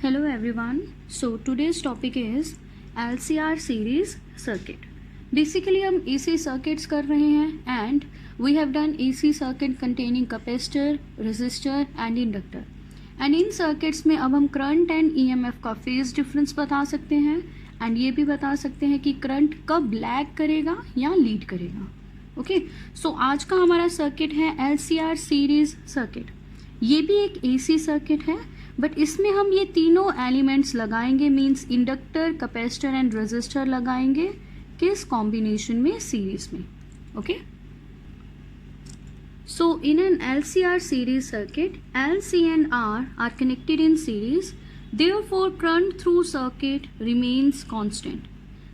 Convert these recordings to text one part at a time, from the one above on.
Hello everyone. So today's topic is LCR series circuit. Basically हम AC circuits कर रहे हैं and we have done AC circuit containing capacitor, resistor and inductor. And in circuits में अब हम current and EMF का phase difference बता सकते हैं and ये भी बता सकते हैं कि current कब lag करेगा या lead करेगा. ओके सो आज का हमारा सर्किट है LCR सीरीज सर्किट. ये भी एक AC सर्किट है बट इसमें हम ये तीनों एलिमेंट्स लगाएंगे means inductor, capacitor and resistor लगाएंगे किस कॉम्बिनेशन में, सीरीज में. Okay so in an LCR series circuit L, C and R are connected in series, therefore current through circuit remains constant,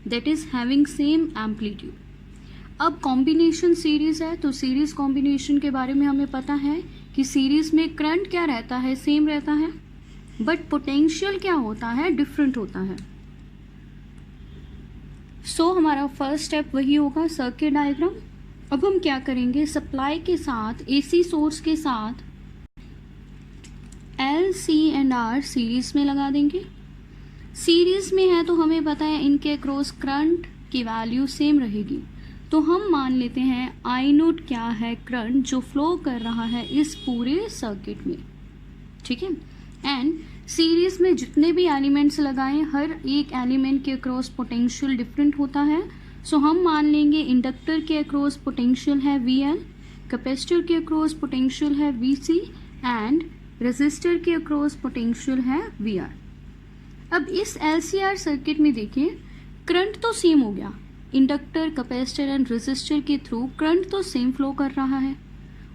that is having same amplitude. अब combination series है तो series combination के बारे में हमें पता है कि सीरीज में करंट क्या रहता है, सेम रहता है, बट पोटेंशियल क्या होता है, डिफरेंट होता है. सो हमारा फर्स्ट स्टेप वही होगा, सर्किट डायग्राम. अब हम क्या करेंगे, सप्लाई के साथ AC सोर्स के साथ L, C and R series में लगा देंगे. सीरीज में है तो हमें पता है इनके अक्रॉस करंट की वैल्यू सेम रहेगी, तो हम मान लेते हैं आई नोट क्या है, करंट जो फ्लो कर रहा है इस पूरे सर्किट में. ठीक है. एंड सीरीज में जितने भी एलिमेंट्स लगाएं हर एक एलिमेंट के अक्रॉस पोटेंशियल डिफरेंट होता है. सो हम मान लेंगे इंडक्टर के अक्रॉस पोटेंशियल है VL, कैपेसिटर के अक्रॉस पोटेंशियल है VC एंड रेजिस्टर के अक्रॉस पोटेंशियल है VR. अब इस LCR सर्किट में देखिए करंट तो सेम हो गया, इंडक्टर, कैपेसिटर एंड रेजिस्टर के थ्रू करंट तो सेम फ्लो कर रहा है,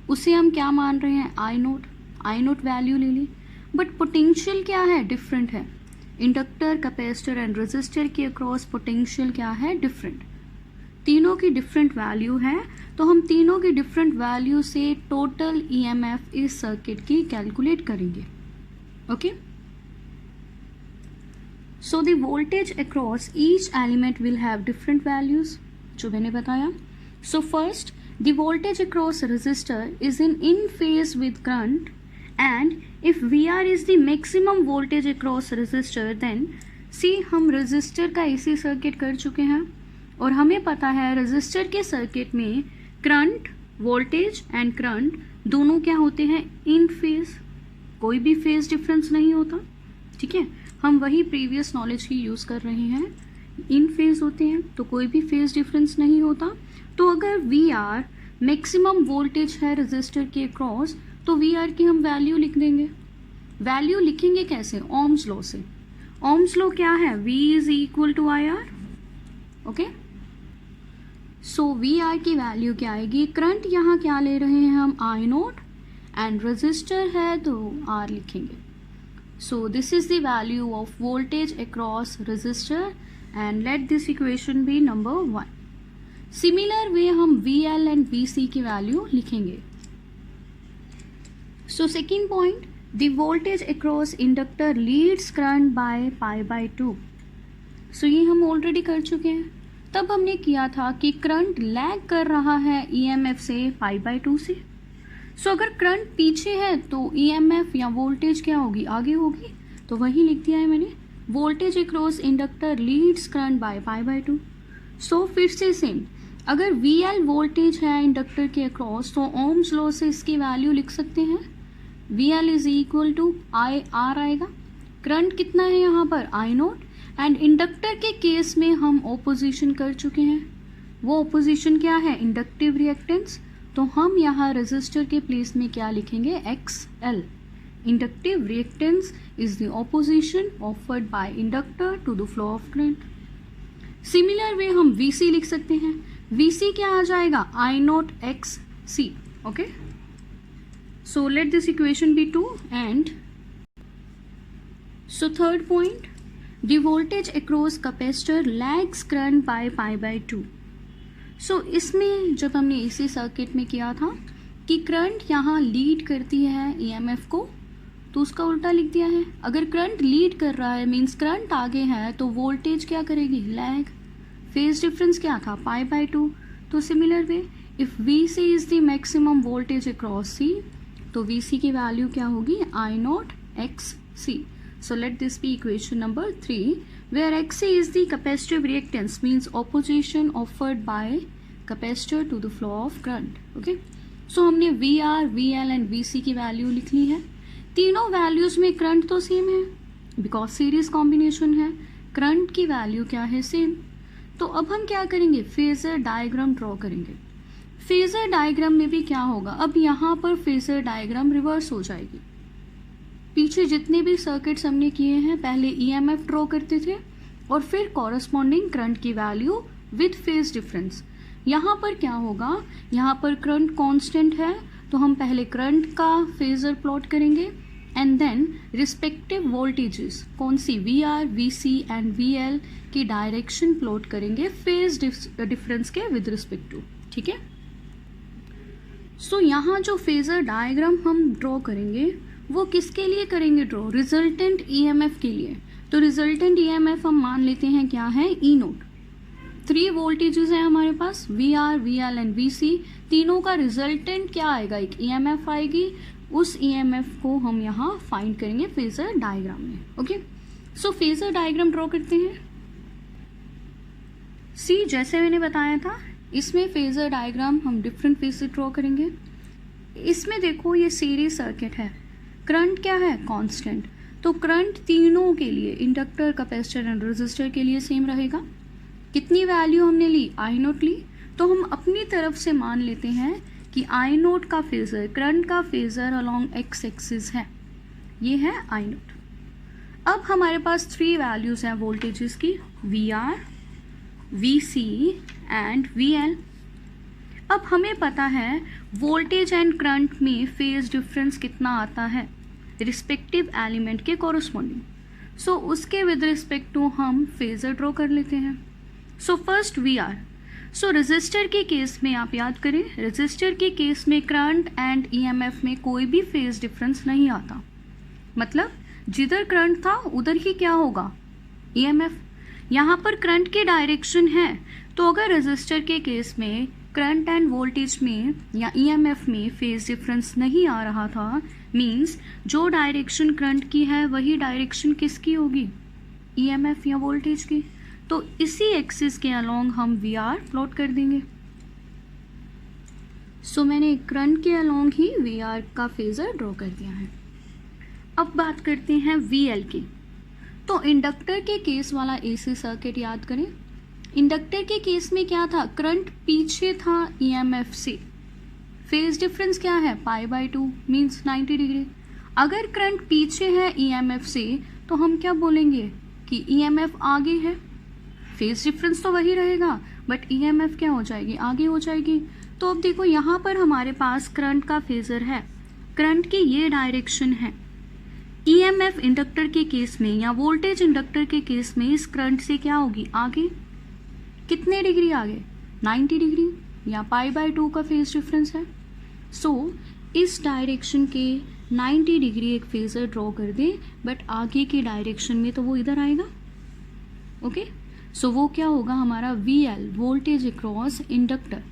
उसे हम क्या मान रहे हैं, आई नोट वैल्यू ले ली. बट पोटेंशियल क्या है, डिफरेंट है. इंडक्टर, कैपेसिटर एंड रेजिस्टर के अक्रॉस पोटेंशियल क्या है, डिफरेंट. तीनों की डिफरेंट वैल्यू है तो हम तीनों की डिफरेंट वैल्यू से टोटल EMF इस सर्किट की कैलकुलेट करेंगे. Okay so the voltage across each element will have different values, जो मैंने बताया. So first the voltage across resistor is in phase with current and if VR is the maximum voltage across resistor then see हम resistor का AC circuit कर चुके हैं और हमें पता है रेजिस्टर के सर्किट में करंट, वोल्टेज एंड करंट दोनों क्या होते हैं, इन फेज, कोई भी फेज डिफरेंस नहीं होता. ठीक है, हम वही प्रीवियस नॉलेज की यूज़ कर रहे हैं. इन फेज होते हैं तो कोई भी फेज डिफरेंस नहीं होता. तो अगर VR मैक्सिमम वोल्टेज है रेजिस्टर के अक्रॉस तो VR की हम वैल्यू लिख देंगे. वैल्यू लिखेंगे कैसे, ओम्स लॉ से. ओम्स लॉ क्या है, V is equal to IR. Okay so VR की वैल्यू क्या आएगी, करंट यहाँ क्या ले रहे हैं हम, आई नोट एंड रेजिस्टर है तो R लिखेंगे. So this is the value of voltage across resistor and let this equation be number 1. Similar way हम VL एंड VC की वैल्यू लिखेंगे. So second point, the voltage across inductor leads current by pi by 2. So ये हम already कर चुके हैं. तब हमने किया था कि करंट लैग कर रहा है EMF से pi by 2 से. So अगर करंट पीछे है तो EMF या वोल्टेज क्या होगी, आगे होगी, तो वही लिख दिया है मैंने, voltage across inductor leads current by pi by 2. So फिर से सेम, अगर VL वोल्टेज है इंडक्टर के अक्रॉस तो ओम्स लॉ से इसकी वैल्यू लिख सकते हैं, VL is equal to IR आएगा. करंट कितना है यहाँ पर, आई नोट, एंड इंडक्टर के केस में हम ओपोजिशन कर चुके हैं. वो ओपोजिशन क्या है, इंडक्टिव रिएक्टेंस, तो हम यहाँ रेजिस्टर के प्लेस में क्या लिखेंगे, XL. Inductive reactance is the opposition offered by inductor to the flow of current. Similar way हम VC लिख सकते हैं. VC क्या आ जाएगा, I naught XC. Okay so let this equation be 2 and so third point, the voltage across capacitor lags current by pi by 2. so इसमें जब हमने AC सर्किट में किया था कि करंट यहाँ लीड करती है EMF को, तो उसका उल्टा लिख दिया है. अगर करंट लीड कर रहा है मीन्स करंट आगे है तो वोल्टेज क्या करेगी, लैग. फेज डिफरेंस क्या था, pi by 2. तो similar way if VC is the maximum voltage across C तो VC की वैल्यू क्या होगी, आई naught XC. So let this be equation number 3, where Xc is the capacitive reactance, means opposition offered by capacitor to the flow of current. Okay, so हमने VR, VL and VC की value लिख ली है. तीनों values में current तो same है because series combination है. Current की वैल्यू क्या है? सेम. तो अब हम क्या करेंगे? फेजर डायग्राम ड्रॉ करेंगे. फेजर डायग्राम में भी क्या होगा? अब यहाँ पर फेजर डायग्राम रिवर्स हो जाएगी. पीछे जितने भी सर्किट्स हमने किए हैं, पहले ईएमएफ ड्रॉ करते थे और फिर कॉरस्पॉन्डिंग करंट की वैल्यू विद फेज डिफरेंस. यहाँ पर क्या होगा? यहाँ पर करंट कांस्टेंट है तो हम पहले करंट का फेजर प्लॉट करेंगे एंड देन रिस्पेक्टिव वोल्टेजेस कौन सी? VR, VC एंड VL की डायरेक्शन प्लॉट करेंगे फेज डिफरेंस के विद रिस्पेक्ट टू. ठीक है. सो यहाँ जो फेजर डायग्राम हम ड्रॉ करेंगे वो किसके लिए करेंगे ड्रॉ? रिजल्टेंट ईएमएफ के लिए. तो रिजल्टेंट ईएमएफ हम मान लेते हैं क्या है? E note. 3 वोल्टेजेस हैं हमारे पास, VR, VL एंड VC. तीनों का रिजल्टेंट क्या आएगा? एक ईएमएफ आएगी. उस ईएमएफ को हम यहाँ फाइंड करेंगे फेजर डायग्राम में. ओके, सो फेजर डायग्राम ड्रॉ करते हैं. सी, जैसे मैंने बताया था, इसमें फेजर डायग्राम हम डिफरेंट फेज से ड्रॉ करेंगे. इसमें देखो ये सीरीज सर्किट है. करंट क्या है? कांस्टेंट. तो करंट तीनों के लिए, इंडक्टर, कैपेसिटर एंड रेजिस्टर के लिए सेम रहेगा. कितनी वैल्यू हमने ली? आई नोट ली. तो हम अपनी तरफ से मान लेते हैं कि आई नोट का फेजर, करंट का फेजर अलोंग एक्स एक्सिस है. ये है आई नोट. अब हमारे पास 3 वैल्यूज हैं वोल्टेजेस की, VR, VC एंड VL. अब हमें पता है वोल्टेज एंड करंट में फेज डिफरेंस कितना आता है रिस्पेक्टिव एलिमेंट के कॉरस्पॉन्डिंग. सो उसके विद रिस्पेक्ट टू हम फेजर ड्रॉ कर लेते हैं. So first VR. सो रेजिस्टर के केस में आप याद करें, रेजिस्टर के केस में करंट एंड ईएमएफ में कोई भी फेज डिफरेंस नहीं आता. मतलब जिधर करंट था उधर ही क्या होगा? ईएमएफ. यहाँ पर करंट की डायरेक्शन है तो अगर रेजिस्टर के केस में करंट एंड वोल्टेज में या ईएमएफ में फेज डिफरेंस नहीं आ रहा था, मींस जो डायरेक्शन करंट की है वही डायरेक्शन किसकी होगी? ईएमएफ या वोल्टेज की. तो इसी एक्सिस के अलोंग हम VR प्लॉट कर देंगे. सो मैंने करंट के अलोंग ही VR का फेजर ड्रॉ कर दिया है. अब बात करते हैं VL की. तो इंडक्टर के केस वाला AC सर्किट याद करें. इंडक्टर के केस में क्या था? करंट पीछे था ईएमएफ से. फेज डिफरेंस क्या है? π/2 मीन्स 90 डिग्री. अगर करंट पीछे है ईएमएफ से तो हम क्या बोलेंगे कि ईएमएफ आगे है. फेज डिफरेंस तो वही रहेगा बट ईएमएफ क्या हो जाएगी? आगे हो जाएगी. तो अब देखो यहाँ पर हमारे पास करंट का फेजर है. करंट की ये डायरेक्शन है. ईएमएफ इंडक्टर के केस में या वोल्टेज इंडक्टर के केस में इस करंट से क्या होगी? आगे. कितने डिग्री आगे? 90 डिग्री या π/2 का फेज डिफरेंस है. सो इस डायरेक्शन के 90 डिग्री एक फेजर ड्रॉ कर दे बट आगे की डायरेक्शन में तो वो इधर आएगा. ओके, सो वो क्या होगा हमारा? VL, वोल्टेज अक्रॉस इंडक्टर,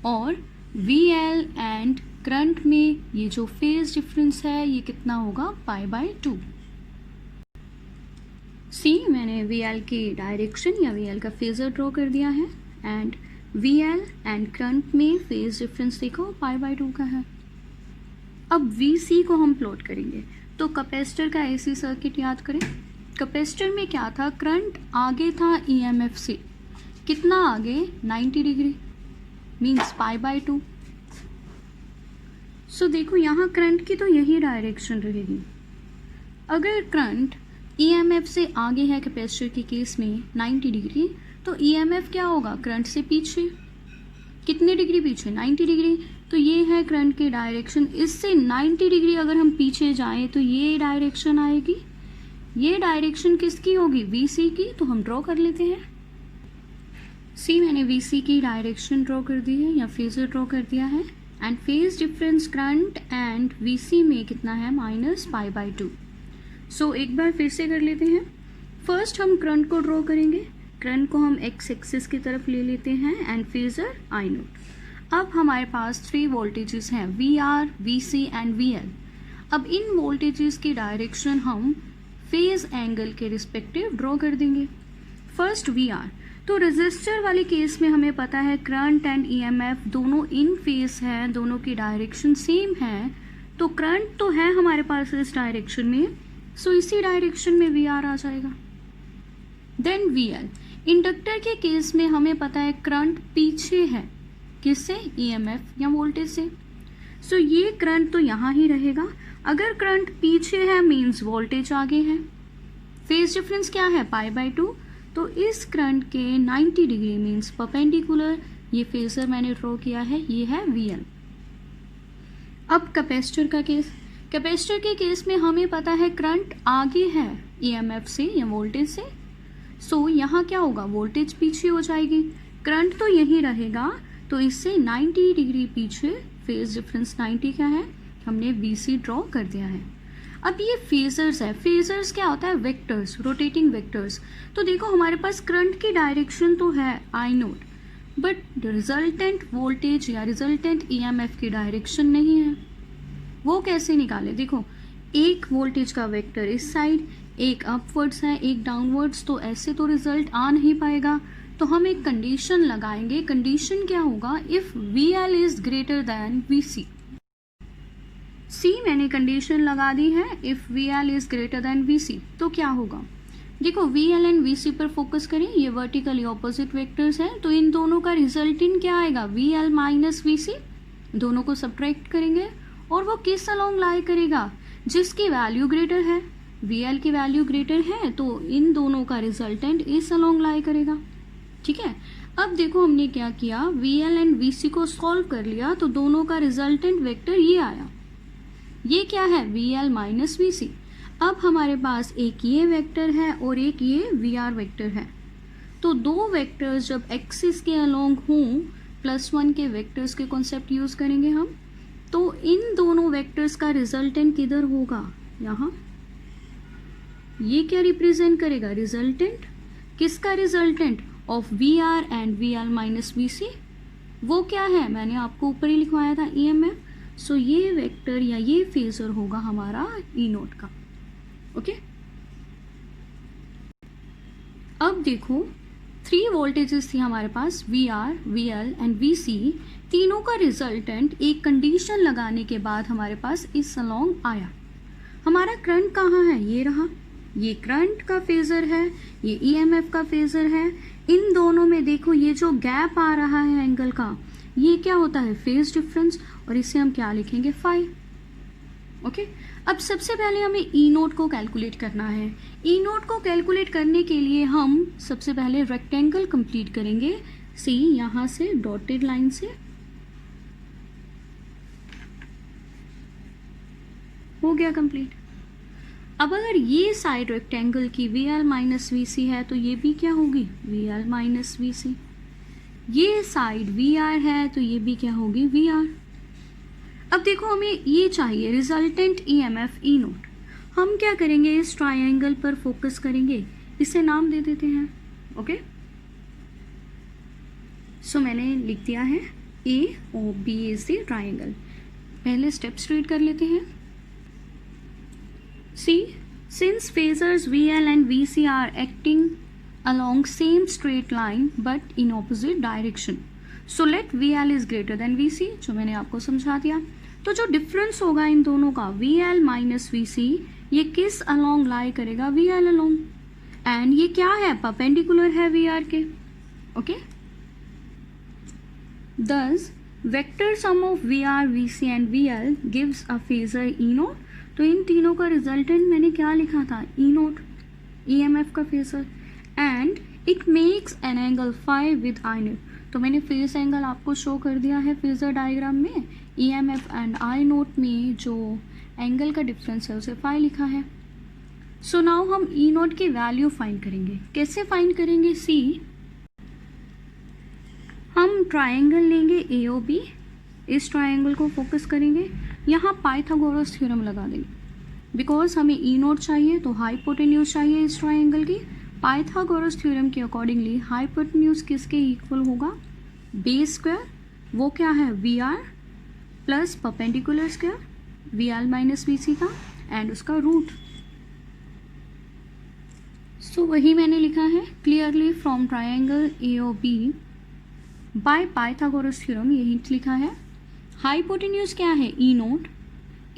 और VL एंड करंट में ये जो फेज डिफरेंस है ये कितना होगा? π/2. सी, मैंने VL की डायरेक्शन या VL का फेजर ड्रॉ कर दिया है एंड VL एंड करंट में फेज डिफरेंस देखो π/2 का है. अब VC को हम प्लॉट करेंगे. तो कैपेसिटर का AC सर्किट याद करें. कैपेसिटर में क्या था? करंट आगे था EMF से. कितना आगे? 90 डिग्री मीन्स π/2. सो देखो यहाँ करंट की तो यही डायरेक्शन रहेगी. अगर करंट EMF से आगे है कैपेसिटर के केस में 90 डिग्री, तो EMF क्या होगा? करंट से पीछे. कितने डिग्री पीछे? 90 डिग्री. तो ये है करंट की डायरेक्शन. इससे 90 डिग्री अगर हम पीछे जाएं तो ये डायरेक्शन आएगी. ये डायरेक्शन किसकी होगी? VC की. तो हम ड्रॉ कर लेते हैं. सी, मैंने VC की डायरेक्शन ड्रॉ कर दी है या फेजर ड्रॉ कर दिया है and phase difference current and VC में कितना है? -π/2. सो एक बार फिर से कर लेते हैं. फर्स्ट हम करंट को ड्रॉ करेंगे. करंट को हम एक्स एक्सिस की तरफ ले लेते हैं एंड फेजर I नोट. अब हमारे पास 3 वोल्टेजेस हैं, VR, VC एंड VL. अब इन वोल्टेजेस की डायरेक्शन हम फेज एंगल के रिस्पेक्टिव ड्रॉ कर देंगे। फर्स्ट वी आर, तो रेजिस्टर वाले केस में हमें पता है करंट एंड ईएमएफ दोनों इन फेज हैं, दोनों की डायरेक्शन सेम है, तो करंट तो है हमारे पास इस डायरेक्शन में, सो इसी डायरेक्शन में वी आर आ जाएगा। देन वी एल, इंडक्टर के केस में हमें पता है करंट पीछे है, किससे, ईएमएफ या वोल्टेज से, सो ये करंट तो यहाँ ही रहेगा। अगर करंट पीछे है मीन्स वोल्टेज आगे है। फेज डिफरेंस क्या है, π/2, तो इस करंट के 90 डिग्री मीन्स परपेंडिकुलर, ये फेजर मैंने ड्रॉ किया है, ये है VL। अब कैपेसिटर का केस, कैपेसिटर के केस में हमें पता है करंट आगे है ईएमएफ से या वोल्टेज से, सो यहाँ क्या होगा, वोल्टेज पीछे हो जाएगी, करंट तो यहीं रहेगा, तो इससे 90 डिग्री पीछे, फेज डिफरेंस 90 का है, हमने VC ड्रॉ कर दिया है। अब ये फेजर्स है, फेजर्स क्या होता है, वेक्टर्स, रोटेटिंग वेक्टर्स। तो देखो हमारे पास करंट की डायरेक्शन तो है आई नोट, बट रिजल्टेंट वोल्टेज या रिजल्टेंट ईएमएफ की डायरेक्शन नहीं है। वो कैसे निकाले, देखो एक वोल्टेज का वेक्टर इस साइड, एक अपवर्ड्स है, एक डाउनवर्ड्स, तो ऐसे तो रिजल्ट आ नहीं पाएगा। तो हम एक कंडीशन लगाएंगे, कंडीशन क्या होगा, if VL is greater than VC। सी मैंने कंडीशन लगा दी है, if VL is greater than VC, तो क्या होगा, देखो VL एंड VC पर फोकस करें, ये वर्टिकली ऑपोजिट वेक्टर्स हैं, तो इन दोनों का रिजल्टेंट क्या आएगा, VL माइनस VC, दोनों को सब्ट्रैक्ट करेंगे और वो किस अलोंग लाई करेगा, जिसकी वैल्यू ग्रेटर है, VL की वैल्यू ग्रेटर है, तो इन दोनों का रिजल्टेंट इस अलोंग लाई करेगा। ठीक है, अब देखो हमने क्या किया, VL एंड VC को सॉल्व कर लिया, तो दोनों का रिजल्टेंट वेक्टर ये आया, ये क्या है, VL माइनस VC। अब हमारे पास एक ये वेक्टर है और एक ये VR वेक्टर है, तो दो वेक्टर्स जब एक्सिस के अलोंग हों, +1 के वेक्टर्स के कॉन्सेप्ट यूज करेंगे हम, तो इन दोनों वेक्टर्स का रिजल्टेंट किधर होगा, यहाँ, ये क्या रिप्रेजेंट करेगा, रिजल्टेंट, किसका resultant, of VR and VL minus VC, वो क्या है, मैंने आपको ऊपर ही लिखवाया था EMF, सो ये वेक्टर या ये फेजर होगा हमारा E नोट का। ओके, अब देखो 3 वोल्टेजेस थी हमारे पास, VR, VL एंड VC, तीनों का रिजल्टेंट एक कंडीशन लगाने के बाद हमारे पास इस अलोंग आया। हमारा करंट कहाँ है, ये रहा, ये करंट का फेजर है, ये EMF का फेजर है, इन दोनों में देखो ये जो गैप आ रहा है एंगल का, ये क्या होता है, फेज डिफरेंस, और इसे हम क्या लिखेंगे, फाई। ओके, अब सबसे पहले हमें E नोट को कैलकुलेट करना है। E नोट को कैलकुलेट करने के लिए हम सबसे पहले रेक्टेंगल कंप्लीट करेंगे, सी यहाँ से डॉटेड लाइन से, हो गया कंप्लीट। अब अगर ये साइड रेक्टेंगल की VL माइनस VC है, तो ये भी क्या होगी, VL माइनस VC। ये साइड VR है, तो ये भी क्या होगी, VR। अब देखो हमें ये चाहिए रिजल्टेंट EMF E नोट, हम क्या करेंगे, इस ट्रायंगल पर फोकस करेंगे, इसे नाम दे देते हैं। ओके, सो मैंने लिख दिया है AOBAC ट्रायंगल। पहले स्टेप्स रीड कर लेते हैं। See, since phasors VL and VC are acting along same straight line but in opposite direction, so let VL is greater than VC, जो मैंने आपको समझा दिया। तो जो डिफरेंस होगा इन दोनों का, VL माइनस VC, ये किस अलोंग लाई करेगा, VL अलोंग, एंड ये क्या है, परपेंडिकुलर है VR के। Okay, thus vector sum of VR, VC and VL gives a phasor E note. तो इन तीनों का रिजल्टेंट मैंने क्या लिखा था, E नोट, EMF का phasor, and it makes an angle phi with I naught. तो मैंने फेज एंगल आपको शो कर दिया है फेजर डायग्राम में, EMF एंड I नोट में जो एंगल का डिफरेंस है उसे फाई लिखा है। सो नाउ हम E नोट की वैल्यू फाइंड करेंगे, कैसे फाइंड करेंगे, सी हम ट्रायंगल लेंगे AOB, इस ट्रायंगल को फोकस करेंगे, यहाँ पाइथागोरस थ्योरम लगा देंगे, बिकॉज हमें E नोट चाहिए तो हाइपोटेन्यूज चाहिए इस ट्रायंगल की। पाइथागोरस थ्योरम के अकॉर्डिंगली हाइपोटेन्यूज किसके इक्वल होगा, बेस स्क्वायर, वो क्या है VR plus perpendicular square VL minus VC का, एंड उसका रूट। सो वही मैंने लिखा है, clearly from triangle AOB by Pythagoras theorem, यही लिखा है। हाइपोटेन्यूज क्या है, E naught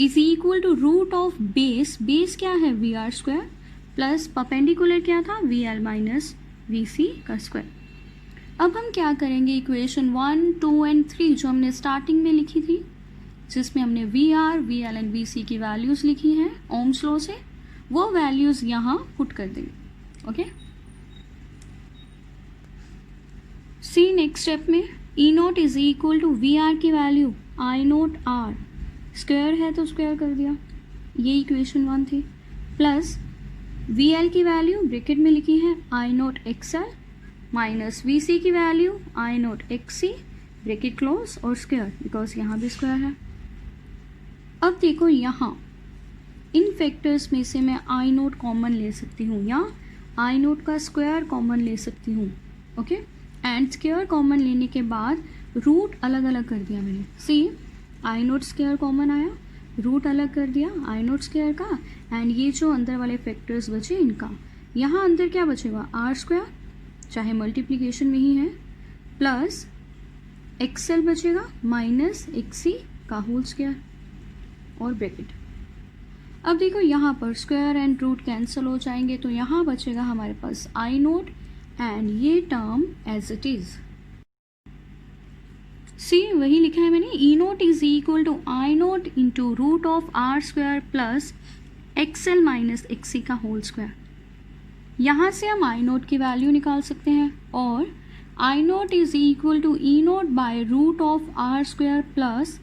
is equal to root of base, base क्या है VR स्क्वायर, प्लस परपेंडिकुलर क्या था VL माइनस VC का स्क्वायर। अब हम क्या करेंगे, इक्वेशन 1, 2 एंड 3 जो हमने स्टार्टिंग में लिखी थी, जिसमें हमने VR, VL एंड VC की वैल्यूज़ लिखी हैं ओम्स लॉ से, वो वैल्यूज़ यहाँ पुट कर देंगे। ओके, सी नेक्स्ट स्टेप में E naught is equal to VR की value I naught R, square है तो स्क्वायर कर दिया, ये इक्वेशन 1 थी, प्लस VL की वैल्यू ब्रैकेट में लिखी है I naught XL minus VC की value I naught XC bracket close और स्क्वायर, बिकॉज यहाँ भी स्क्वायर है। अब देखो यहाँ इन फैक्टर्स में से मैं I नोट कॉमन ले सकती हूँ या I नोट का स्क्वायर कॉमन ले सकती हूँ। ओके, एंड स्क्वायर कॉमन लेने के बाद रूट अलग अलग कर दिया मैंने। सी I नोट स्क्वायर कॉमन आया, रूट अलग कर दिया I नोट स्क्वायर का, एंड ये जो अंदर वाले फैक्टर्स बचे इनका, यहाँ अंदर क्या बचेगा R स्क्वायर, चाहे मल्टीप्लिकेशन में ही है, प्लस XL बचेगा माइनस XC का होल स्क्वायर और ब्रैकेट। अब देखो यहाँ पर स्क्वायर एंड रूट कैंसिल हो जाएंगे, तो यहाँ बचेगा हमारे पास I नोट एंड ये term as it is. See वही लिखा है मैंने, E naught is equal to I naught into root of R square plus XL minus XC का होल स्क्वायर। यहाँ से हम I नोट की वैल्यू निकाल सकते हैं, और I naught is equal to E naught by root of R square plus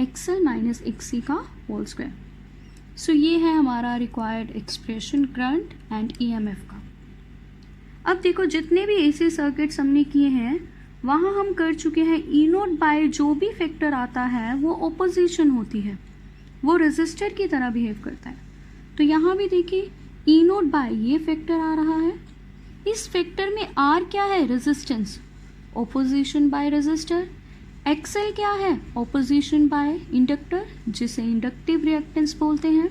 XL minus XC का होल स्क्वायर। सो ये है हमारा required expression current and EMF का। अब देखो जितने भी AC सर्किट्स हमने किए हैं वहाँ हम कर चुके हैं E नोट बाय जो भी फैक्टर आता है वो ओपोजिशन होती है, वो रेजिस्टर की तरह बिहेव करता है। तो यहाँ भी देखिए E नोट बाय ये फैक्टर आ रहा है, इस फैक्टर में R क्या है, resistance, opposition by resistor. XL क्या है, ओपोजिशन बाय इंडक्टर, जिसे इंडक्टिव रिएक्टेंस बोलते हैं।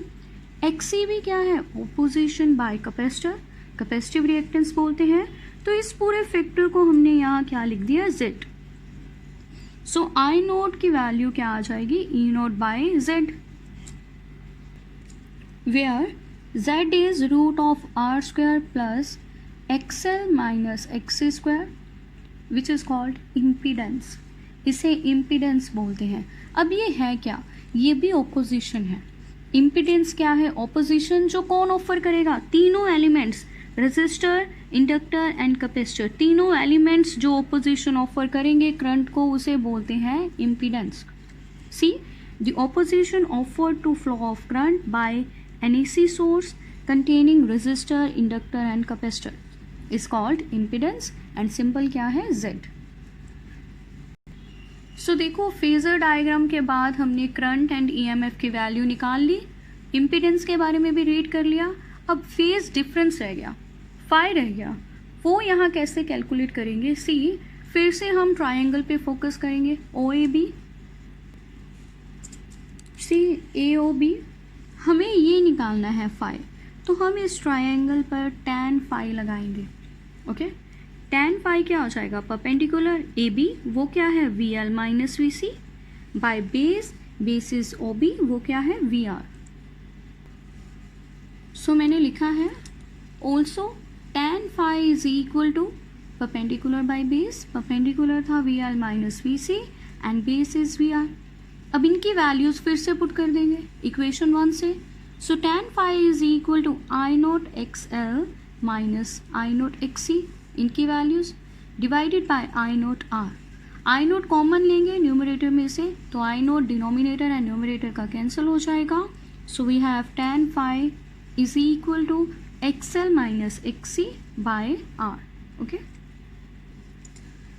XC भी क्या है, opposition by capacitor, capacitive reactance बोलते हैं। तो इस पूरे फैक्टर को हमने यहाँ क्या लिख दिया, Z। सो I नोट की वैल्यू क्या आ जाएगी, E naught by Z, where Z is root of R square plus XL minus XC square, which is called impedance, इसे इम्पीडेंस बोलते हैं। अब ये है क्या, ये भी ओपोजिशन है। इम्पीडेंस क्या है, ओपोजिशन, जो कौन ऑफर करेगा, तीनों elements, resistor, inductor and capacitor, तीनों एलिमेंट्स जो ओपोजिशन ऑफर करेंगे करंट को, उसे बोलते हैं impedance. See the opposition offered to flow of current by an AC source containing resistor, inductor and capacitor is called impedance and symbol क्या है, Z। सो देखो फेजर डायग्राम के बाद हमने करंट एंड EMF की वैल्यू निकाल ली, इम्पीडेंस के बारे में भी रीड कर लिया। अब फेज डिफरेंस रह गया, फाई रह गया, वो यहाँ कैसे कैलकुलेट करेंगे। सी फिर से हम ट्रायंगल पे फोकस करेंगे, OAB, सी AOB, हमें ये निकालना है फाई, तो हम इस ट्रायंगल पर tan फाई लगाएंगे। ओके, tan फाई क्या हो जाएगा, परपेंडिकुलर AB, वो क्या है VL minus VC by base, base is OB, वो क्या है VR। सो मैंने लिखा है also tan phi is equal to perpendicular by base, perpendicular था VL minus VC and base is VR। अब इनकी वैल्यूज फिर से पुट कर देंगे इक्वेशन 1 से। So tan phi is equal to I naught XL minus I naught XC, इनकी values divided by I naught R। I naught common लेंगे numerator में से, तो I naught denominator and numerator का कैंसिल हो जाएगा। So we have tan phi is equal to XL minus XC by R। Okay,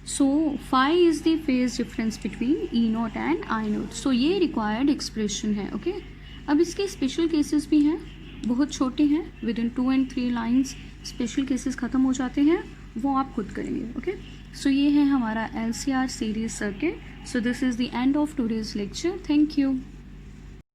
so phi is the phase difference between E naught and I naught. So ये required expression है। Okay, अब इसके special cases भी हैं, बहुत छोटे हैं, with in 2 and 3 lines special cases ख़त्म हो जाते हैं, वो आप खुद करेंगे। ओके, सो ये है हमारा LCR series circuit. So this is the end of today's lecture. Thank you.